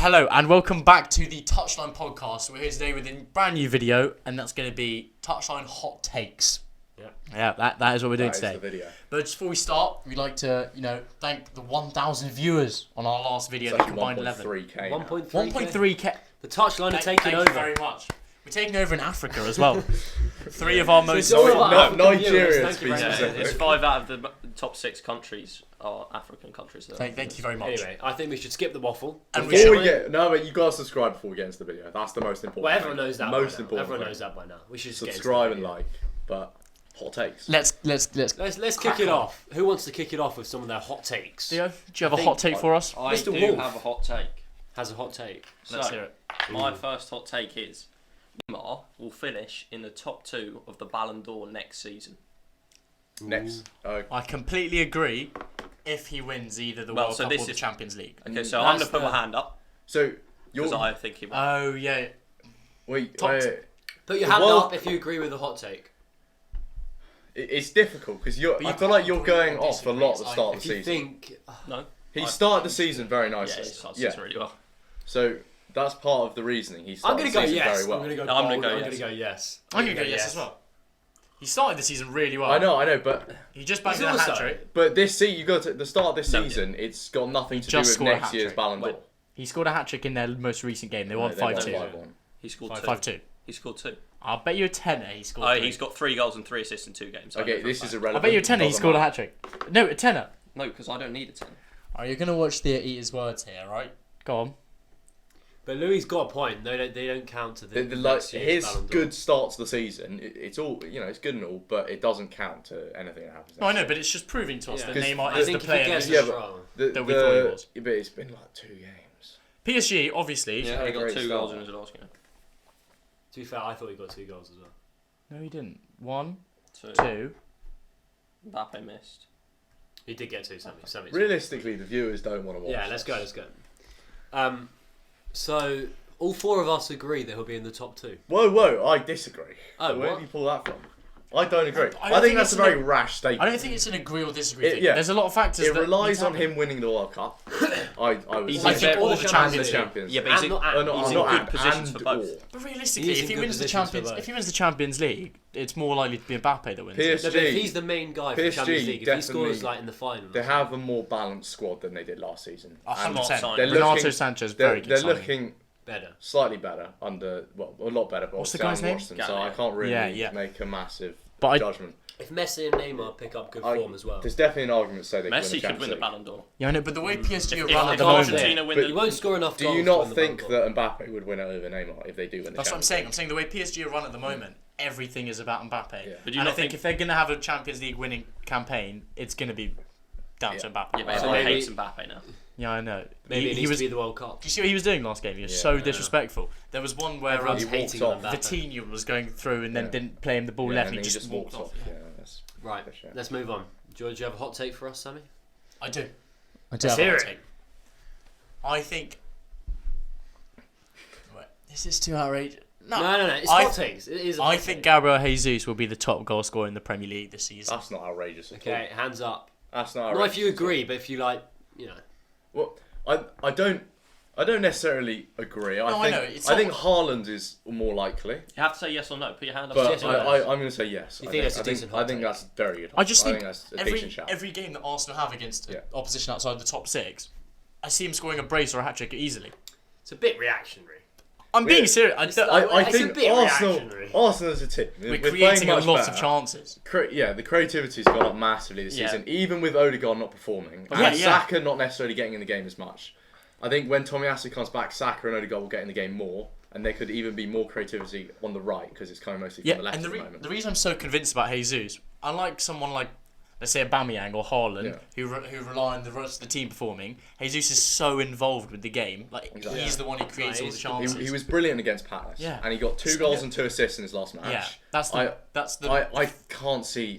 Hello and welcome back to the Touchline podcast. We're here today with a brand new video, and that's going to be Touchline Hot Takes. Yeah, that is what we're doing today. The video. But just before we start, we'd like to, thank the 1,000 viewers on our last video. It's That actually combined 11. 1.3k. 1.3k. The Touchline are taking Thank over. you very much. We're taking over in Africa as well. Three of our most. it's all about African Nigeria, viewers, to thank be you very much. specific. It's 5 out of the top 6 countries are African countries. Though. Thank you very much. Anyway, I think we should skip the waffle. And Before we get but you gotta subscribe before we get into the video. That's the most important. Well, everyone knows that. Most by now. important. Everyone thing. knows that by now. We should just get into Subscribe the and video. like, but hot takes. Let's Let's kick it off. Who wants to kick it off with some of their hot takes? Theo, do you have a hot take for us? I Mr. do Wolf. have a hot take. Has a hot take. Let's So, hear it. my first hot take is Neymar will finish in the top 2 of the Ballon d'Or next season. Next. I completely agree if he wins either the World Cup or the Champions League. Okay, so I'm going to put my hand up So because you're. I think he will. Oh, yeah. Wait. Top- Put your The hand World- up if you agree with the hot take. It's difficult because But you I feel like can't you're agree going or off a disagree, lot at the I start of If the you season. think... No. He I started the think- season very Yeah, nicely. he starts season really well. So that's part of the reasoning. He I'm started going the to go season yes. very well. I'm going to go No, I'm bold. gonna go I'm going to yes. go yes. I'm going to go yes as well. He started the season really well. I know, but He just banged He's in a also- hat-trick. this season you go to the start of this No, season. It's got nothing to do just with scored a next year's hat-trick. Ballon d'Or. Wait. He scored a hat-trick in their most recent game. They won They won 5-2. 5-1. He scored 2. 5-2. He scored 2. I'll bet you a tenner he scored Oh, three. he's got 3 goals and 3 assists in 2 games. Okay, this is I irrelevant. bet you a tenner he Doesn't scored a matter. hat-trick. No, a tenner. No, because I don't need a 10. Alright, you're going to watch Theo eat his words here, right? Go on. But Louis got a point. They don't count to the Like next year's his Ballon d'Or. good start to the season, it's all it's good and all, but it doesn't count to anything that happens. No, I next know, year. but it's just proving to us Yeah. that 'Cause Neymar I is think the if he player. gets Yeah, it but- wrong. that we thought he was. But it's been like 2 games. PSG, obviously. Yeah, he got great 2 start. goals in his last game. To be fair, I thought he got 2 goals as well. No, he didn't. 1, 2. 2. Mbappe missed. He did get 2, Sammy. Realistically, the viewers don't want to watch. Yeah, let's this. go. So all 4 of us agree that he'll be in the top 2. Whoa! I disagree. Oh, Where what? have you pull that from? I don't agree. I I, don't think think that's a it's very rash statement. I don't think it's an agree or disagree thing. yeah. There's a lot of factors It that relies need to on happen. him winning the World Cup. I would He's say. I think all the the Champions Champions. Yeah, but And he's not in, and. he's in not good and, positions and for both. or. But He realistically, is if in he good wins the positions for Champions, both. if he wins the Champions League, it's more likely to be Mbappe that wins. it. No, but if he's the main guy for the PSG Champions League, if he scores definitely- like in the final, They have a more balanced squad than they did last season. And 100%. They're Renato looking- Sanchez, very good. They're signing. looking better. slightly better under, well, a lot better. But What's the obviously guy's I'm name? Watson, so I can't really Yeah. make a massive But I- judgment. If Messi and Neymar pick up good form as well, There's definitely an argument to say they Messi could could win the Champions Ballon d'Or. Yeah, I know, but the way PSG are If run at the Argentina moment, win But the he won't score enough Do goals. you to not win the think Ballon d'Or. that Mbappe would win it over Neymar if they do win the that's what I'm Champions saying. League? I'm saying the way PSG are run at the moment, everything is about Mbappe. Yeah. But do you And I not think think- if they're going to have a Champions League winning campaign, it's going to be down to Mbappe. Yeah, but So everyone maybe- hates Mbappe now. Yeah, I know. Maybe it he needs was. to be the World Cup. Do you see what he was doing last game? He was Yeah, so yeah. disrespectful. There was one where Everyone's He walked hating on off. Mbappe. Vitinha was going through and then Yeah. didn't play him the ball Yeah, left. and He then just walked off. Yeah, that's Right, for sure. let's move on. George, you have a hot take for us, Sammy? I do. I do Let's have a hear hot it. take. I think. Wait, is this too outrageous? No. It's I- hot takes. It is. A I hot think take. Gabriel Jesus will be the top goal scorer in the Premier League this season. That's not outrageous at Okay, hands up. all. That's not outrageous. Not if you at all. agree, but if you like, you know. Well, I don't necessarily agree. No, I know, it's I think not- Haaland is more likely, You have to say yes or no. Put your hand up. but yes or no? I'm going to say yes. You think that's a decent hot I think take? that's very good. I just think that's a decent shout. every game that Arsenal have against Yeah. opposition outside the top 6, I see him scoring a brace or a hat-trick easily. It's a bit reactionary. I'm being Yeah. serious. It's don't- like- I It's a think bit reactionary. Arsenal as a team, we're playing creating a much lot better. of chances. The creativity's gone up massively this Yeah. season, even with Odegaard not performing, Yeah, and yeah. Saka not necessarily getting in the game as much. I think when Tomiyasu comes back, Saka and Odegaard will get in the game more, and there could even be more creativity on the right because it's kind of mostly Yeah, from the left and at the moment. the reason I'm so convinced about Jesus, unlike someone like, let's say, Aubameyang or Haaland, who rely on the rest of the team performing, Jesus is so involved with the game. Like Exactly. he's the one who creates all the he's- chances. He was brilliant against Palace, Yeah. and he got 2 goals and 2 assists in his last match. Yeah, that's the. I can't see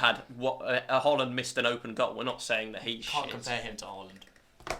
had Haaland missed an open goal. We're not saying that he's Can't shit. compare him to Haaland.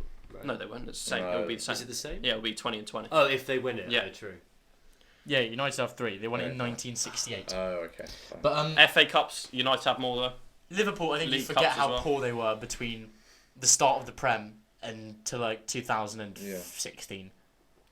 No, they won't. It's the same. No. It'll be the same. Is it the same? Yeah, it'll be 20 and 20. Oh, if they win it. Yeah. Okay, true. Yeah, United have 3. They won it in Yeah. 1968. Oh, okay. Fine. But FA Cups, United have more though. Liverpool, I think you League forget Cups as how well. poor they were between the start of the Prem and to like 2016.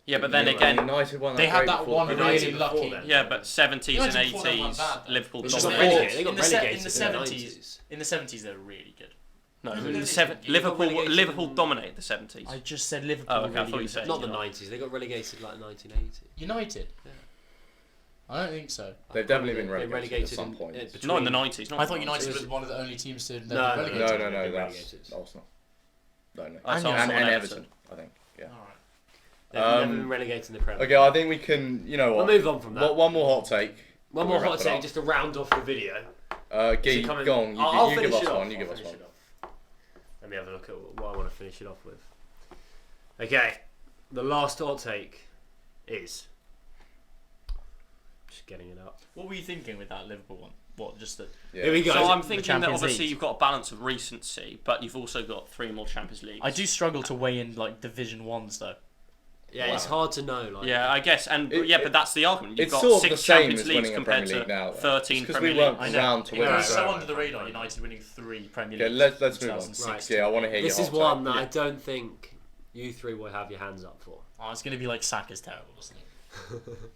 Yeah, but then Yeah, again, United won they had great that before one the United really before lucky. then. yeah, but 70s and United before them weren't 80s, bad, though. Liverpool Which They is got the dominated. relegated. They got In the se- relegated in the in the 70s. 90s. In the 70s, they were really good. No, Who in did the they seven, get? They got Liverpool relegated Liverpool in- dominated the 70s. I just said Liverpool. Oh, were okay, I really thought you good. said- Not the United. 90s. They got relegated like 1980. United. Yeah. I don't think so. They've definitely been They relegated at some point. Not in the 90s. Not I in thought the United 90s. was one of the only teams to never No, be no, relegated. No, They've no, been that's relegated. Arsenal. No. That's And Arsenal and Everton, I think. Yeah. Alright. They've never been relegated in the Premier. Okay, I think we can. You know We'll what? move on from that. One more hot take. One We'll more wrap hot it take up. just to round off the video. Gee, Is it coming- go on. I'll You finish give it us off. one. You I'll give us finish one. it off. Let me have a look at what I want to finish it off with. Okay, the last hot take is. Just getting it up. What were you thinking with that Liverpool one? What, just that? Yeah. Here we go. So I'm the thinking that Champions obviously League? you've got a balance of recency, but you've also got 3 more Champions Leagues. I do struggle to weigh in like Division 1s though. Yeah, it's hard to know. Like, Yeah, I guess, and It- but that's the argument. You've It's got sort of 6 the same Champions as Leagues winning a compared Premier League to now. 13 Because Premier we weren't League. I know. around to It win. was so Right. under the radar. United winning 3 Premier Okay, Leagues. let's move on. 2006. Yeah, I want to hear This your is hot one take. that I don't think you three will have your hands up for. Oh, it's gonna be like Saka's terrible, isn't it?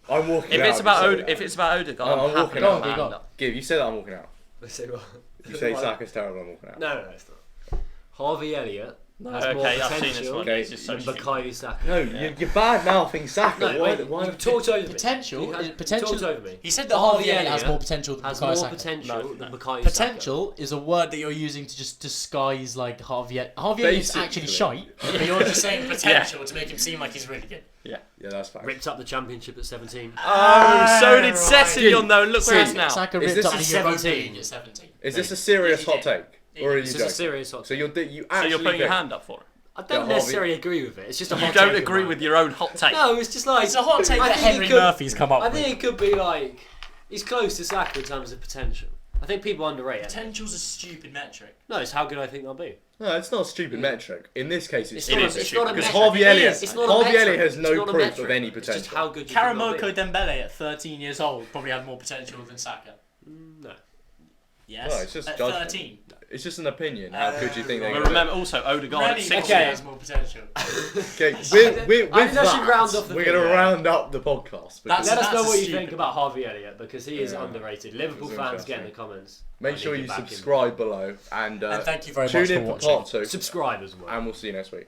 I'm walking If out. it's you about say that. if it's about Odegaard, I'm I'm happy walking to out. hand Go. up. Give, you say that I'm walking out. I said what? You say Saka's terrible, I'm walking out. No, it's not. Harvey Elliott has more Okay, I've seen this potential one. Okay. It's just so than stupid. Bukayo Saka. No, Yeah. you're bad mouthing Saka. No, why? wait, Why? you talked over me. Potential? You had- Is potential- You talked over me. He said that Harvey Harvey Elliott has Elliott more potential than Has Bukayo more Saka. potential No, than no. Bukayo Saka. Potential is a word that you're using to just disguise like Harvey Elliott. Harvey Elliott's actually shite, but you're just saying potential to make him seem like he's really good. Yeah, that's fine. Ripped up the championship at 17. Oh, so did right. Sessegnon though. Look where he is Saka now. Saka Is ripped this up a the Europa 17? League at 17. Is this a serious Yeah, he hot did. take? Or are you This is a joking? serious hot So take. you So actually you're putting your think- hand up for it. I don't Harvey- necessarily agree with it. It's just a hot You take. don't of agree mine. with your own hot take. No, it's just like It's a hot take I that think it Henry could- Murphy's come up I with. think it could be like he's close to Saka in terms of potential. I think people underrate it. Potential's a stupid metric. No, it's how good I think they'll be. No, it's not a stupid metric. In this case, It's it's It not. is A, it's stupid. not a because metric. Harvey It Elliott, is. It's not a Harvey metric. Elliott has It's no not a proof metric. of any It's just potential. how good you think they'll Karamoko be. Dembele at 13 years old probably had more potential than Saka. No. Yes. No, it's just at judgment. 13. It's just an opinion. How good do you think they're But going to remember also Odegaard at Remy 16. Okay. has more potential. Okay, with I think I should that, round off the we're going to video. round up the podcast. because Let us know That's what you stupid. think about Harvey Elliott because he is Yeah. underrated. Liverpool It's fans get in interesting. the comments. Make I sure need you to back him. subscribe below and And thank you very tune much in for for watching. part 2. Subscribe as well. And we'll see you next week.